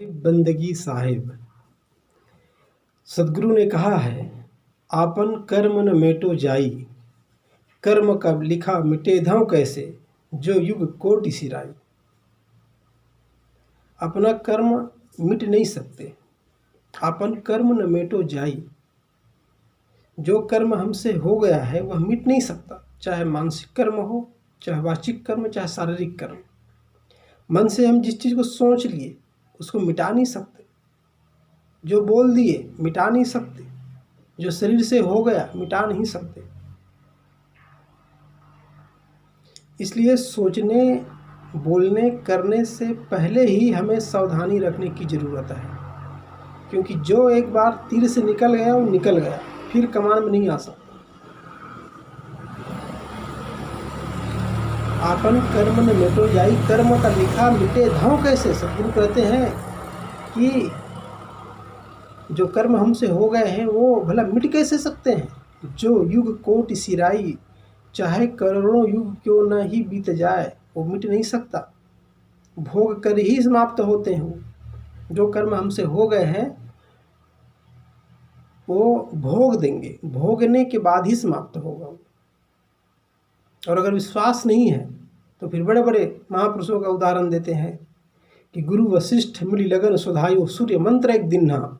बंदगी साहिब। सदगुरु ने कहा है, आपन कर्म न मेटो जाई, कर्म कब लिखा मिटे धों कैसे, जो युग कोटि सिराई। अपना कर्म मिट नहीं सकते, आपन कर्म न मेटो जाई। जो कर्म हमसे हो गया है वह मिट नहीं सकता, चाहे मानसिक कर्म हो, चाहे वाचिक कर्म, चाहे शारीरिक कर्म। मन से हम जिस चीज़ को सोच लिए उसको मिटा नहीं सकते, जो बोल दिए मिटा नहीं सकते, जो शरीर से हो गया मिटा नहीं सकते। इसलिए सोचने, बोलने, करने से पहले ही हमें सावधानी रखने की ज़रूरत है, क्योंकि जो एक बार तीर से निकल गया वो निकल गया, फिर कमान में नहीं आ सकता। आपन कर्म न मिटो जाई, कर्म का लिखा मिटे धों कैसे। सदगुरु कहते हैं कि जो कर्म हमसे हो गए हैं वो भला मिट कैसे सकते हैं। जो युग कोटि सिराई, चाहे करोड़ों युग क्यों न ही बीत जाए वो मिट नहीं सकता, भोग कर ही समाप्त होते हैं। जो कर्म हमसे हो गए हैं वो भोग देंगे, भोगने के बाद ही समाप्त होगा। और अगर विश्वास नहीं है तो फिर बड़े बड़े महापुरुषों का उदाहरण देते हैं कि गुरु वशिष्ठ मिली लगन सुधायो, सूर्य मंत्र एक दिन्हा,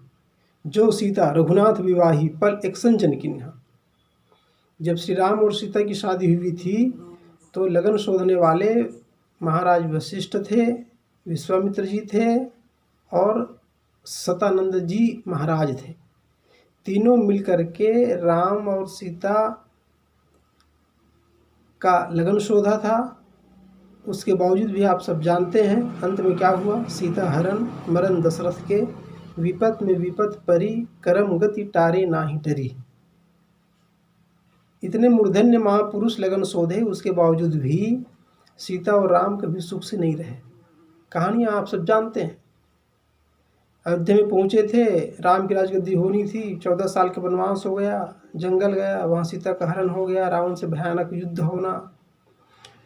जो सीता रघुनाथ विवाही पल एक संजन किन्हा। जब श्री राम और सीता की शादी हुई थी तो लगन शोधने वाले महाराज वशिष्ठ थे, विश्वामित्र जी थे और सतानंद जी महाराज थे। तीनों मिलकर के राम और सीता का लगन शोधा था। उसके बावजूद भी आप सब जानते हैं अंत में क्या हुआ। सीता हरण मरण दशरथ के, विपत में विपत परी, करम गति टारे नाही डरी। इतने मूर्धन्य महापुरुष लगन शोधे, उसके बावजूद भी सीता और राम कभी सुख से नहीं रहे। कहानियाँ आप सब जानते हैं। अयोध्या में पहुँचे थे, राम की राजगद्दी होनी थी, 14 साल का वनवास हो गया, जंगल गया, वहाँ सीता का हरण हो गया, रावण से भयानक युद्ध होना।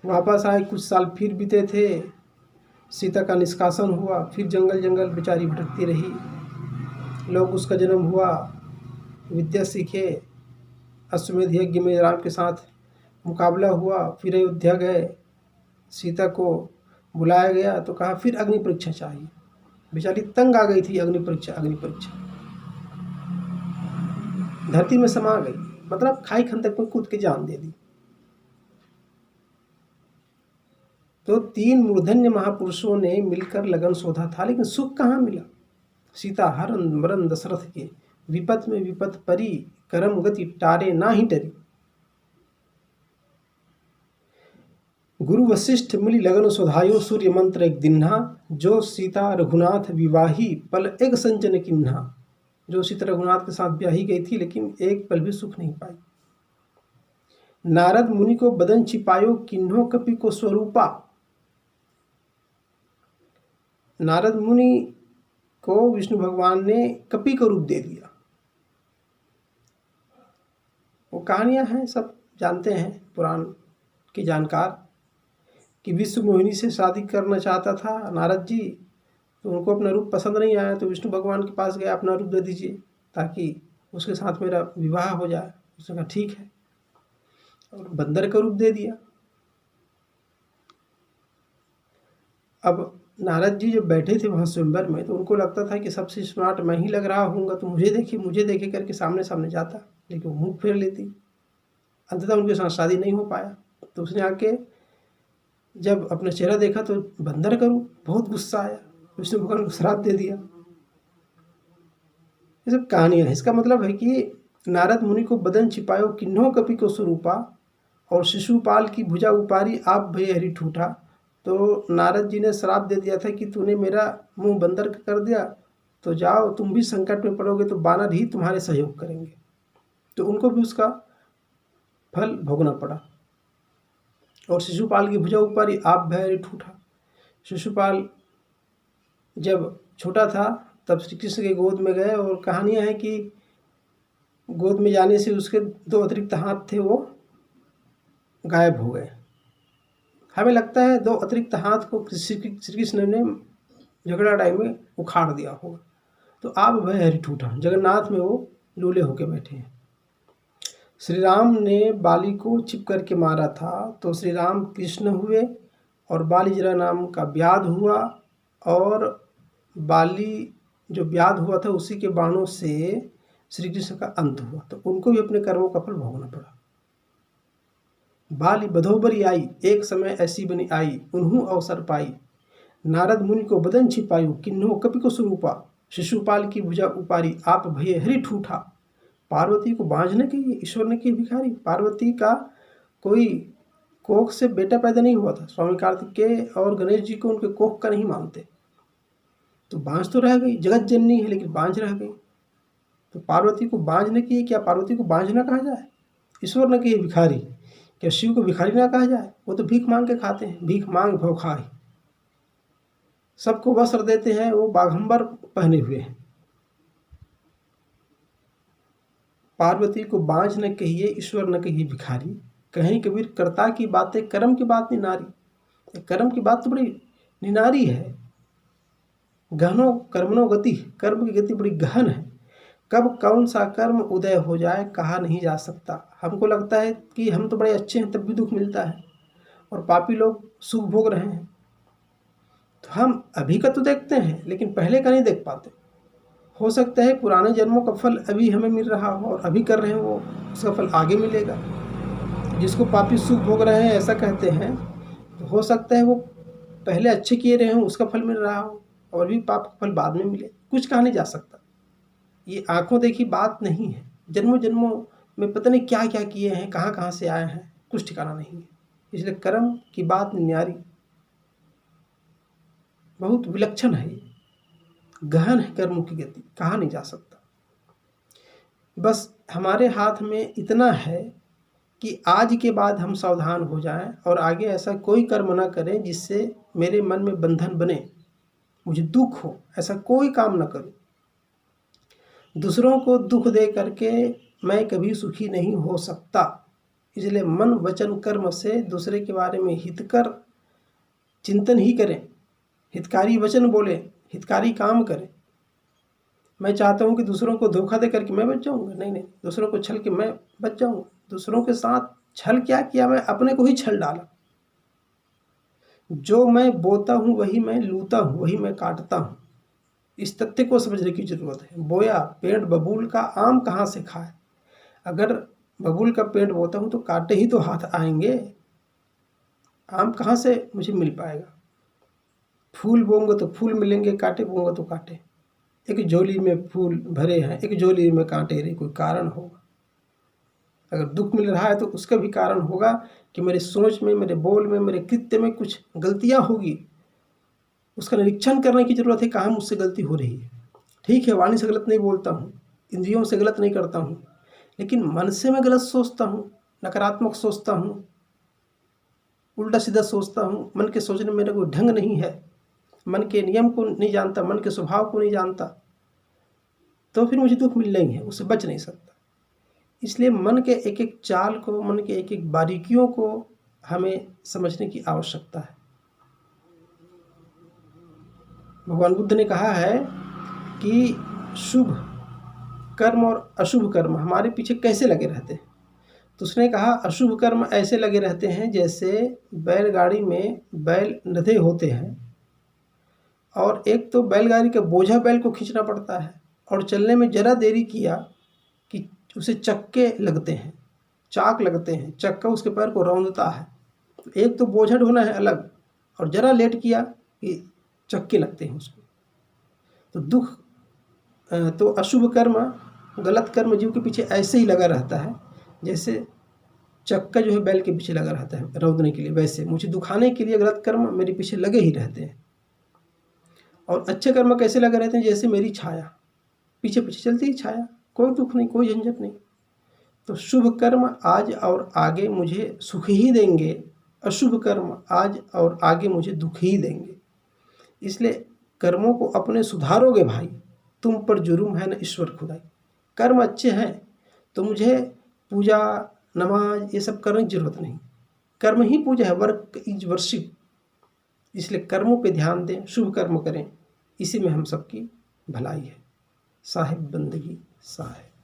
वापस आए, कुछ साल फिर बीते थे, सीता का निष्कासन हुआ, फिर जंगल जंगल बेचारी भटकती रही। लोग उसका जन्म हुआ, विद्या सीखे, अश्वमेध यज्ञ में राम के साथ मुकाबला हुआ, फिर अयोध्या गए, सीता को बुलाया गया तो कहा फिर अग्नि परीक्षा चाहिए। बेचारी तंग आ गई थी, अग्नि परीक्षा अग्नि परीक्षा, धरती में समा गई, मतलब खाई खंदक में कूद के जान दे दी। तो 3 मूर्धन्य महापुरुषों ने मिलकर लगन शोधा था, लेकिन सुख कहाँ मिला। सीता हरण मरण दशरथ के, विपत में विपत परी, करम गति टारे नाही डरी। गुरु वशिष्ठ मिली लगन शोधायो, सूर्य मंत्र एक दिन्हा, जो सीता रघुनाथ विवाही पल एक संजन किन्हा। जो सीता रघुनाथ के साथ ब्याही गई थी लेकिन एक पल भी सुख नहीं पाई। नारद मुनि को बदन छिपायो, किन्हो कपि को स्वरूपा। नारद मुनि को विष्णु भगवान ने कपि का रूप दे दिया। वो कहानियां हैं, सब जानते हैं पुराण के जानकार, कि विश्व मोहिनी से शादी करना चाहता था नारद जी, तो उनको अपना रूप पसंद नहीं आया तो विष्णु भगवान के पास गया, अपना रूप दे दीजिए ताकि उसके साथ मेरा विवाह हो जाए। उसने कहा ठीक है, और बंदर का रूप दे दिया। अब नारद जी जब बैठे थे वहाँ स्वयंवर में तो उनको लगता था कि सबसे स्मार्ट मैं ही लग रहा हूँगा, तो मुझे देखे करके सामने सामने जाता, लेकिन मुँह फेर लेती। अंततः उनके साथ शादी नहीं हो पाया। तो उसने आके जब अपना चेहरा देखा तो बंदर का रूप, बहुत गुस्सा आया, विष्णु भगवान को श्राप दे दिया। ये सब कहानियाँ हैं। इसका मतलब है कि नारद मुनि को बदन छिपायो, किन्हो कपि को स्वरूपा, और शिशुपाल की भुजा उपारी, आप भय हरि ठूठा। तो नारद जी ने श्राप दे दिया था कि तूने मेरा मुंह बंदर का कर दिया, तो जाओ तुम भी संकट में पड़ोगे तो बानर ही तुम्हारे सहयोग करेंगे। तो उनको भी उसका फल भोगना पड़ा। और शिशुपाल की भुजा उपारी, आप भय हरि ठूठा। शिशुपाल जब छोटा था तब श्री कृष्ण के गोद में गए, और कहानियाँ हैं कि गोद में जाने से उसके 2 अतिरिक्त हाथ थे वो गायब हो गए। हमें लगता है 2 अतिरिक्त हाथ को श्री कृष्ण ने झगड़ा टाइम में उखाड़ दिया होगा। तो आप भय हरि ठूठा, जगन्नाथ में वो लूले होके बैठे हैं। श्री राम ने बाली को छिप करके मारा था, तो श्री राम कृष्ण हुए और बाली जरा नाम का व्याध हुआ, और बाली जो व्याध हुआ था उसी के बाणों से श्री कृष्ण का अंत हुआ। तो उनको भी अपने कर्मों का फल भोगना पड़ा। बाली बधोबरी आई, एक समय ऐसी बनी आई, उन्हों अवसर पाई, नारद मुनि को बदन छिपायु, किन्हो कपि को स्वरूपा, शिशुपाल की भुजा उपारी, आप भय हरि ठूठा। पार्वती को बांझने के लिए ईश्वर ने की भिखारी। पार्वती का कोई कोख से बेटा पैदा नहीं हुआ था। स्वामी कार्तिकेय और गणेश जी को उनके कोख का नहीं मानते, तो बांझ तो रह गई, जगत जननी है लेकिन बांझ रह गई। तो पार्वती को बांझने की, क्या पार्वती को बांझ ना कहा जाए? ईश्वर ने की भिखारी, क्या शिव को भिखारी ना कहा जाए? वो तो भीख मांग के खाते हैं, भीख मांग भव खाए। सबको वस्त्र देते हैं, वो बाघंबर पहने हुए हैं। पार्वती को बांझ न कहिए, ईश्वर न कहिए भिखारी, कहीं कबीर कर्ता की बातें कर्म की बात निनारी। कर्म की बात तो बड़ी निनारी है, गहनो कर्मनो गति, कर्म की गति बड़ी गहन है। कब कौन सा कर्म उदय हो जाए कहा नहीं जा सकता। हमको लगता है कि हम तो बड़े अच्छे हैं, तब भी दुख मिलता है, और पापी लोग सुख भोग रहे हैं। तो हम अभी का तो देखते हैं, लेकिन पहले का नहीं देख पाते। हो सकता है पुराने जन्मों का फल अभी हमें मिल रहा हो, और अभी कर रहे हैं वो, उसका फल आगे मिलेगा। जिसको पापी सुख भोग रहे हैं ऐसा कहते हैं, तो हो सकता है वो पहले अच्छे किए रहे हों, उसका फल मिल रहा हो, और भी पाप का फल बाद में मिले। कुछ कहा नहीं जा सकता, ये आंखों देखी बात नहीं है। जन्मों जन्मों में पता नहीं क्या क्या किए हैं, कहाँ कहाँ से आए हैं, कुछ ठिकाना नहीं है। इसलिए कर्म की बात न्यारी, बहुत विलक्षण है, गहन है कर्मों की गति, कहा नहीं जा सकता। बस हमारे हाथ में इतना है कि आज के बाद हम सावधान हो जाएं, और आगे ऐसा कोई कर्म ना करें जिससे मेरे मन में बंधन बने, मुझे दुख हो, ऐसा कोई काम ना करूं। दूसरों को दुख दे करके मैं कभी सुखी नहीं हो सकता। इसलिए मन वचन कर्म से दूसरे के बारे में हितकर चिंतन ही करें, हितकारी वचन बोले, हितकारी काम करें। मैं चाहता हूं कि दूसरों को धोखा दे करके मैं बच जाऊंगा, नहीं, दूसरों को छल के मैं बच जाऊंगा। दूसरों के साथ छल क्या किया, मैं अपने को ही छल डाला। जो मैं बोता हूं वही मैं लूता हूं, वही मैं काटता हूं। इस तथ्य को समझने की जरूरत है। बोया पेड़ बबूल का, आम कहाँ से खाए। अगर बबूल का पेड़ बोता हूँ तो कांटे ही तो हाथ आएंगे, आम कहाँ से मुझे मिल पाएगा। फूल बोऊंगा तो फूल मिलेंगे, कांटे बोऊंगा तो कांटे। एक झोली में फूल भरे हैं, एक झोली में कांटे रे, कोई कारण होगा। अगर दुख मिल रहा है तो उसका भी कारण होगा कि मेरे सोच में, मेरे बोल में, मेरे कृत्य में कुछ गलतियाँ होगी। उसका निरीक्षण करने की जरूरत है, कहाँ मुझसे गलती हो रही है। ठीक है, वाणी से गलत नहीं बोलता हूँ, इंद्रियों से गलत नहीं करता हूँ, लेकिन मन से मैं गलत सोचता हूँ, नकारात्मक सोचता हूँ, उल्टा सीधा सोचता हूँ। मन के सोचने में मेरा कोई ढंग नहीं है, मन के नियम को नहीं जानता, मन के स्वभाव को नहीं जानता, तो फिर मुझे दुख मिलना ही है, उससे बच नहीं सकता। इसलिए मन के एक एक चाल को, मन के एक एक बारीकियों को हमें समझने की आवश्यकता है। भगवान बुद्ध ने कहा है कि शुभ कर्म और अशुभ कर्म हमारे पीछे कैसे लगे रहते हैं। तो उसने कहा अशुभ कर्म ऐसे लगे रहते हैं जैसे बैलगाड़ी में बैल नधे होते हैं, और एक तो बैलगाड़ी का बोझा बैल को खींचना पड़ता है, और चलने में जरा देरी किया कि उसे चक्के लगते हैं, चाक लगते हैं, चक्का उसके पैर को रौंदता है। तो एक तो बोझा ढोना है अलग, और जरा लेट किया कि चक्के लगते हैं उसको। तो दुख, तो अशुभ कर्म, गलत कर्म जीव के पीछे ऐसे ही लगा रहता है जैसे चक्का जो है बैल के पीछे लगा रहता है रौंदने के लिए, वैसे मुझे दुखाने के लिए गलत कर्म मेरे पीछे लगे ही रहते हैं। और अच्छे कर्म कैसे लगे रहते हैं, जैसे मेरी छाया पीछे पीछे चलती ही छाया, कोई दुख नहीं, कोई झंझट नहीं। तो शुभ कर्म आज और आगे मुझे सुख ही देंगे, अशुभ कर्म आज और आगे मुझे दुख ही देंगे। इसलिए कर्मों को अपने सुधारोगे भाई, तुम पर जुर्म है न ईश्वर खुदाई। कर्म अच्छे हैं तो मुझे पूजा नमाज ये सब करने की जरूरत नहीं, कर्म ही पूजा है, वर्क इज वर्शिप। इसलिए कर्मों पे ध्यान दें, शुभ कर्म करें, इसी में हम सबकी भलाई है। साहिब बंदगी साहिब।